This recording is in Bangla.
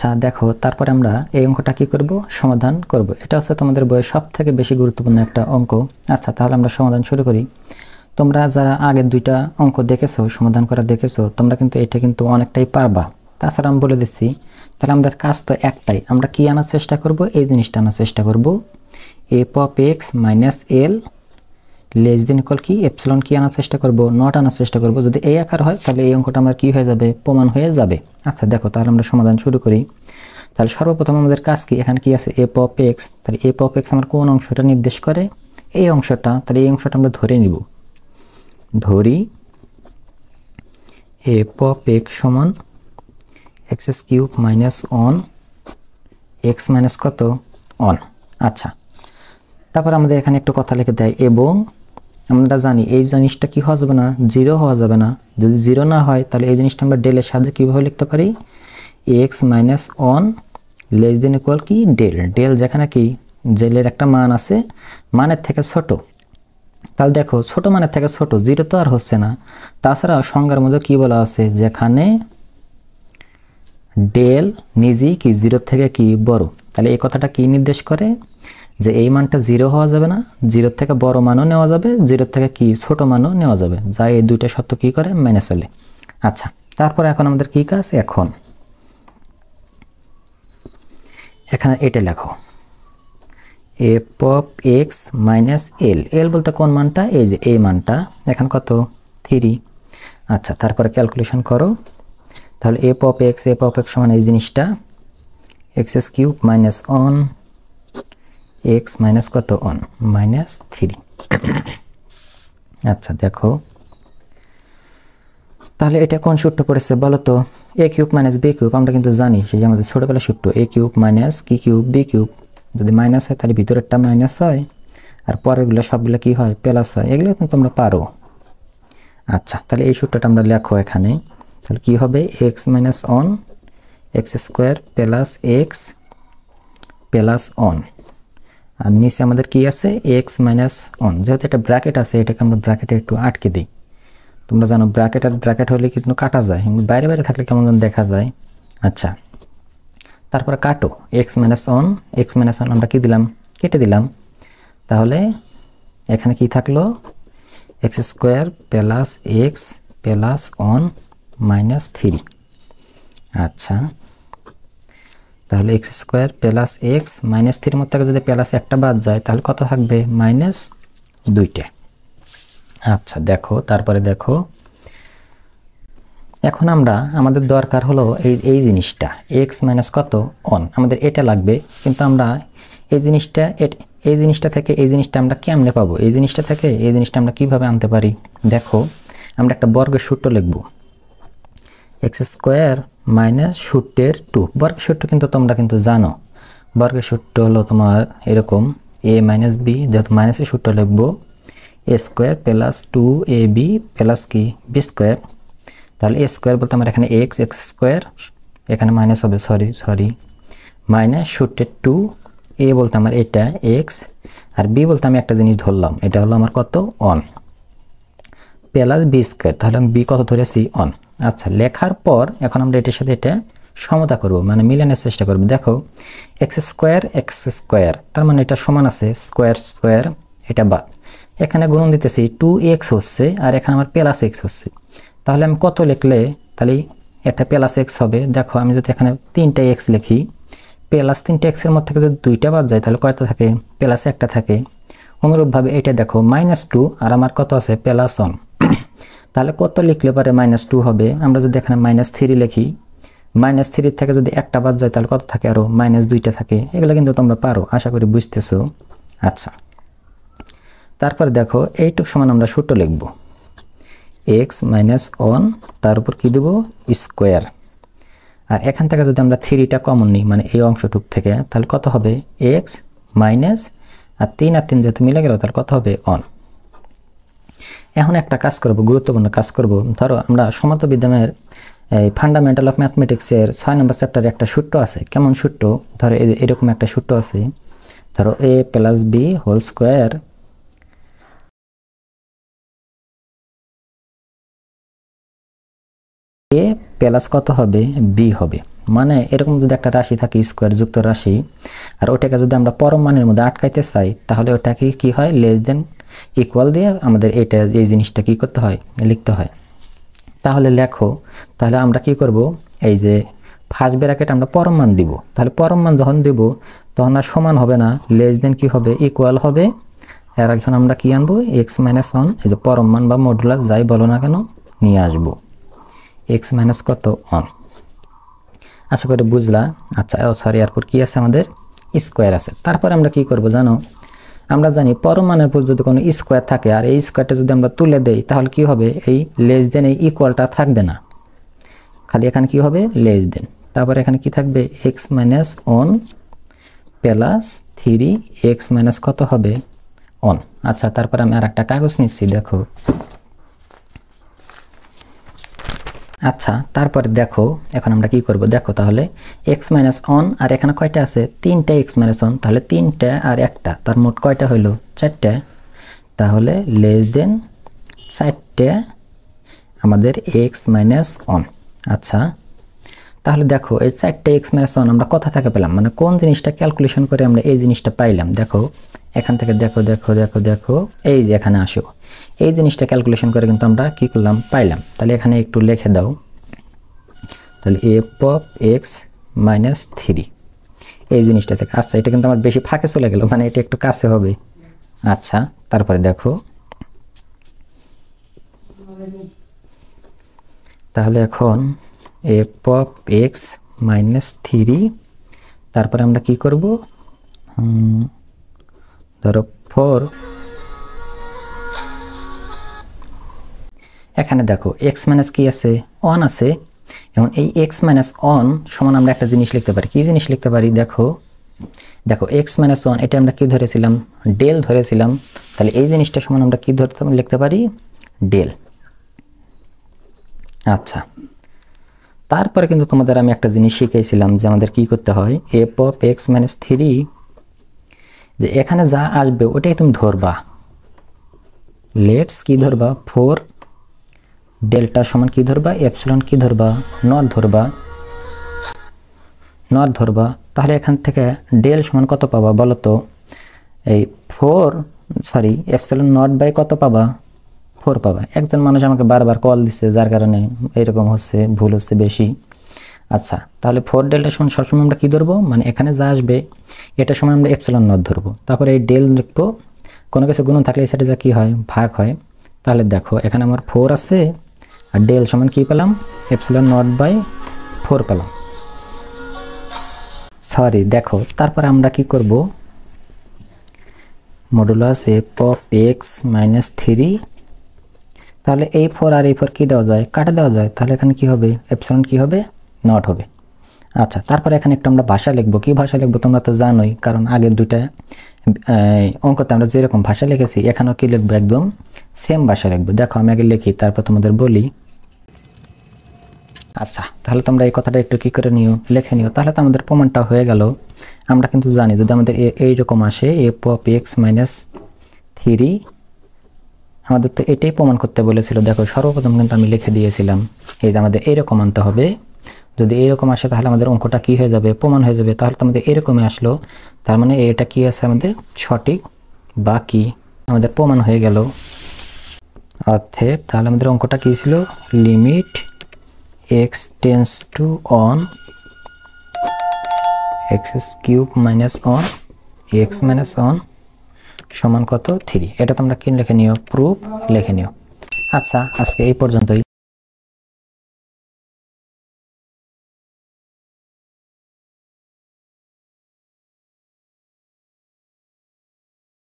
আচ্ছা দেখো, তারপরে আমরা এই অঙ্কটা কি করব, সমাধান করব। এটা হচ্ছে তোমাদের বইয়ের সবথেকে বেশি গুরুত্বপূর্ণ একটা অঙ্ক। আচ্ছা তাহলে আমরা সমাধান শুরু করি। তোমরা যারা আগের দুইটা অঙ্ক দেখেছো, সমাধান করা দেখেছো, তোমরা কিন্তু এটা কিন্তু অনেকটাই পারবা। তাছাড়া আমি বলে দিচ্ছি, তাহলে আমাদের কাজ তো একটাই, আমরা কি আনার চেষ্টা করব, এই জিনিসটা আনার চেষ্টা করব, F of x minus L less than equal কি এপসিলন কি আনার চেষ্টা করব, নট আনার চেষ্টা করব। যদি এই আকার হয় তাহলে এই অঙ্কটা আমার কি হয়ে যাবে, প্রমাণ হয়ে যাবে। আচ্ছা দেখো, তাহলে আমরা সমাধান শুরু করি। তাহলে সর্বপ্রথম আমাদের কাজ কি, এখানে কি আছে এফ অফ এক্স, তাহলে এফ অফ এক্স আমার কোন অংশটা নির্দেশ করে, এই অংশটা। তাহলে এই অংশটা আমরা ধরে নিব, ধরি এফ অফ এক্স সমান x cube minus one x minus কত অন। আচ্ছা তারপর আমাদের এখানে একটু কথা লিখে দেয়, এবং আমরা জানি এই জিনিসটা কি হওয়া যাবে না, জিরো হওয়া যাবে না। যদি জিরো না হয় তাহলে এই জিনিসটা আমরা ডেলের সাহায্যে কীভাবে লিখতে পারি, x minus on less than equal কি ডেল। ডেল যেখানে কি ডেলের একটা মান আছে, মানের থেকে ছোট। তাহলে দেখো ছোট মানের থেকে ছোট, জিরো তো আর হচ্ছে না। তাছাড়া সংজ্ঞার মধ্যে কি বলা আছে, যেখানে ডেল নিজেই কি জিরোর থেকে কি বড়। তাহলে এই কথাটা কি নির্দেশ করে, যে এই মানটা জিরো হওয়া যাবে না, জিরোর থেকে বড় মানও নেওয়া যাবে, জিরোর থেকে কি ছোট মানও নেওয়া যাবে, যা এই দুইটা সত্য কি করে মেনে চলে। আচ্ছা তারপরে এখন আমাদের কি কাজ, এখন এখানে এটা লেখো F of x minus L. এল বলতে কোন মানটা, এই যে এই মানটা, এখন কত 3। আচ্ছা তারপরে ক্যালকুলেশন করো। তাহলে এফ অফ এক্স সমান এই জিনিসটা x cube minus one x minus কত অন মাইনাস 3। আচ্ছা দেখো, তাহলে এটা কোন সূত্র পড়েছে বলো তো, এ কিউব মাইনাস বি কিউব। আমরা কিন্তু জানি সেই আমাদের ছোটবেলার সূত্র, এ কিউব মাইনাস কি কিউব বি কিউব। যদি মাইনাস হয় তাহলে ভিতরেরটা মাইনাস হয়, আর পরেরগুলো সবগুলো কি হয়, প্লাস হয়। এগুলো কিন্তু তোমরা পারো। আচ্ছা তাহলে এই সূত্রটা আমরা লেখো এখানে। তাহলে কি হবে, X minus one X square plus X plus one, আর নিচে আমাদের কি আছে এক্স মাইনাস অন। যেহেতু একটা ব্র্যাকেট আছে, এটাকে আমরা ব্র্যাকেটে একটু আটকে দিই। তোমরা জানো ব্র্যাকেট আর ব্র্যাকেট হলে কিন্তু কাটা যায়, বাইরে বাইরে থাকলে কেমন যেন দেখা যায়। আচ্ছা তারপরে কাটো, এক্স মাইনাস অন আমরা কি দিলাম, কেটে দিলাম। তাহলে এখানে কি থাকলো, x square plus X plus on minus 3। আচ্ছা তাহলে x square plus x minus 3 মধ্যে থেকে যদি প্লাস একটা বাদ যায় তাহলে কত থাকবে, মাইনাস 2টা। আচ্ছা দেখো, তারপরে দেখো এখন আমরা আমাদের দরকার হলো এই জিনিসটা এক্স মাইনাস কত অন, আমাদের এটা লাগবে। কিন্তু আমরা এই জিনিসটা থেকে এই জিনিসটা আমরা কেমনে পাবো, এই জিনিসটা থেকে এই জিনিসটা আমরা কিভাবে আনতে পারি। দেখো আমরা একটা বর্গের সূত্র লিখব, এক্স স্কোয়ার মাইনাস সূত্রের 2। বর্গের সূত্র কিন্তু তোমরা কিন্তু জানো, বর্গের সূত্র হলো তোমার এরকম, এ মাইনাস বি, যেহেতু মাইনাসের সূত্র লিখবো এ স্কোয়ার প্লাস 2ab প্লাস কি বি স্কোয়ার। তাহলে এ স্কোয়ার বলতে আমার এখানে এক্স স্কোয়ার, এখানে মাইনাস হবে, সরি মাইনাস সূত্রের 2, এ বলতে আমার এটা এক্স, আর বি বলতে আমি একটা জিনিস ধরলাম, এটা হলো আমার কত অন, প্লাস বি স্কোয়ার। তাহলে আমি বি কত ধরেছি অন। আচ্ছা লেখার পর এখন আমরা এটার সাথে এটা সমতা করব, মানে মিলানোর চেষ্টা করব। দেখো এক্স স্কোয়ার তার মানে এটা সমান আছে স্কোয়ার স্কোয়ার, এটা বাদ, এখানে গুণন দিতেছি 2x হচ্ছে, আর এখানে আমার প্লাস এক্স হচ্ছে। তাহলে আমি কত লিখলে তাহলে এটা প্লাস এক্স হবে। দেখো আমি যদি এখানে 3টা এক্স লিখি, প্লাস 3টা এক্সের মধ্যে থেকে যদি 2টা বাদ যায় তাহলে কয়টা থাকে, প্লাস একটা থাকে। অনুরূপভাবে এটা দেখো -2 আর আমার কত আছে প্লাস 1, তাহলে কত লিখলে পরে -2 হবে। আমরা যদি এখানে -3 লিখি, -3 থেকে যদি একটা বাদ যায় তাহলে কত থাকে, আরো -2টা থাকে। এগুলো কিন্তু তোমরা পারো, আশা করি বুঝতেছো। আচ্ছা তারপরে দেখো এইটুক সমান আমরা সূত্র লিখব, এক্স মাইনাস অন তার উপর কি দেবো স্কোয়ার, আর এখান থেকে যদি আমরা 3টা কমন নিই মানে এই অংশটুক থেকে, তাহলে কত হবে এক্স মাইনাস, আর 3 আর 3 যেহেতু মিলে গেল তাহলে কত হবে অন। এখন একটা কাজ করব, গুরুত্বপূর্ণ কাজ করব। ধরো আমরা সমতা বিজ্ঞানের ফান্ডামেন্টাল অফ ম্যাথমেটিক্সের 6 নম্বর চ্যাপ্টারে একটা সূত্র আছে। কেমন সূত্র, ধরো এরকম একটা সূত্র আছে, ধরো a plus B whole square A plus কত হবে বি হবে। মানে এরকম যদি একটা রাশি থাকে স্কোয়ার যুক্ত রাশি আর ওটাকে যদি আমরা পরম মানের মধ্যে আটকাইতে চাই তাহলে ওটাকে কি হয় লেস দেন ইকুয়াল দিয়ে আমাদের এই জিনিসটা কি করতে হয় লিখতে হয়। তাহলে লেখো, তাহলে আমরা কি করব এই যে ফার্স্ট ব্র্যাকেট আমরা পরম মান দিব, তাহলে পরম মান যখন দিব তখন আর সমান হবে না, লেস দেন কি হবে ইকুয়াল হবে। আর এখন আমরা কি আনবো x - 1 এই যে পরম মান বা মডুলাস যাই বলো না কেন নিয়ে আসবো x - কত 1। আশা করি বুঝলা। আচ্ছা সরি এরপর কি আছে আমাদের স্কোয়ার আছে। তারপর আমরা কি করব জানো, আমরা জানি পরম মানের পর যদি কোনো স্কোয়ার থাকে আর এই স্কোয়ারটা যদি আমরা তুলে দেই তাহলে কি হবে এই লেস দেন এই ইকুয়ালটা থাকবে না, খালি এখানে কি হবে লেস দেন, তারপর এখানে কি থাকবে x - 1 প্লাস 3 x - কত হবে 1। আচ্ছা তারপর আমি আর একটা কাগজ নিচ্ছি দেখো। আচ্ছা তারপরে দেখো এখন আমরা কি করব দেখো, তাহলে x - 1 আর এখানে কয়টা আছে তিনটা x - 1, তাহলে তিনটা আর একটা তার মোট কয়টা হলো চারটা, তাহলে লেস দেন চারটা আমাদের x - 1। আচ্ছা তাহলে দেখো এই চারটে x - 1 আমরা কোথা থেকে পেলাম, মানে কোন জিনিসটা ক্যালকুলেশন করে আমরা এই জিনিসটা পাইলাম। দেখো এখান থেকে দেখো দেখো দেখো দেখো এই যে এখানে আসো, এই জিনিসটা ক্যালকুলেশন করে কিন্তু আমরা কি করলাম পাইলাম। তাহলে এখানে একটু লিখে দাও, তাহলে f of x - 3 এই জিনিসটা থেকে। আচ্ছা এটা কিন্তু আমার বেশি ফাঁকে চলে গেল, মানে এটা একটু কাছে হবে। আচ্ছা তারপরে দেখো, তাহলে এখন f of x - 3 তারপরে আমরা কি করব ধরো 4, এখানে দেখো x - কি আছে 1 আছে। এখন এই x - 1 সমান আমরা একটা জিনিস লিখতে পারি, কি জিনিস লিখতে পারি দেখো, দেখো x - 1 এটা আমরা কি ধরেছিলাম ডেল ধরেছিলাম, তাহলে এই জিনিসটা সমান আমরা কি ধরতে লিখতে পারি ডেল। আচ্ছা তারপরে কিন্তু তোমাদের আমি একটা জিনিস শিখাইছিলাম যে আমাদের কি করতে হয় f of x - 3 যে এখানে যা আসবে ওটাই তুমি ধরবা, লেটস কি ধরবা 4 ডেল্টা সমান কি ধরবা এপসিলন কি ধরবা নট ধরবা, নট ধরবা। তাহলে এখান থেকে ডেল সমান কত পাবা বলো তো, এই 4 সরি এপসিলন নট বাই কত পাবা 4 পাবা। একজন মানুষ আমাকে বারবার কল দিচ্ছে যার কারণে এরকম হচ্ছে ভুল হচ্ছে বেশি। আচ্ছা তাহলে 4 ডেল্টা সমান সবসময় আমরা কি ধরবো, মানে এখানে যা আসবে এটা সময় আমরা এপসিলন নট ধরবো, তারপরে এই ডেল লিখবো, কোনো কিছু গুণ থাকলে এই সাইডে যা কি হয় ভাগ হয়। তাহলে দেখো এখানে আমার 4 আছে আর ডেল সমান কি পেলাম এপসিলন নট বাই 4 পেলাম। সরি দেখো তারপরে আমরা কি করব মডুলাস f of x - 3, তাহলে এই 4 আর এই 4 কি দেওয়া যায় কাটা দেওয়া যায়, তাহলে এখানে কি হবে এপসিলন কি হবে নট হবে। আচ্ছা তারপরে এখানে একটা আমরা ভাষা লিখবো, কি ভাষা লিখবো তোমরা তো জানোই, কারণ আগের দুইটা অঙ্কতে আমরা যেরকম ভাষা লিখেছি এখানেও কি লিখবো একদম সেম ভাষা লিখবো। দেখো আমি আগে লিখি তারপর তোমাদের বলি। আচ্ছা তাহলে তোমরা এই কথাটা একটু কি করে নিও লিখে নিও, তাহলে তো আমাদের প্রমাণটা হয়ে গেল। আমরা কিন্তু জানি যদি আমাদের এইরকম আসে f of x - 3 আমাদের তো এটাই প্রমাণ করতে বলেছিল। দেখো সর্বপ্রথম কিন্তু আমি লিখে দিয়েছিলাম এই যে আমাদের এইরকম আনতে হবে, যদি এইরকম আসে তাহলে আমাদের অঙ্কটা কি হয়ে যাবে প্রমাণ হয়ে যাবে। তাহলে তো আমাদের এরকমই আসলো, তার মানে এটা কি আছে আমাদের সঠিক বা কি আমাদের প্রমাণ হয়ে গেল। অর্থাৎ তাহলে আমাদের অঙ্কটা কি ছিল limit x tends to 1 x³ - 1 x - 1 সমান কত 3, এটা তোমরা কি লিখে নিও প্রুফ লিখে নিও। আচ্ছা আজকে এই পর্যন্তই।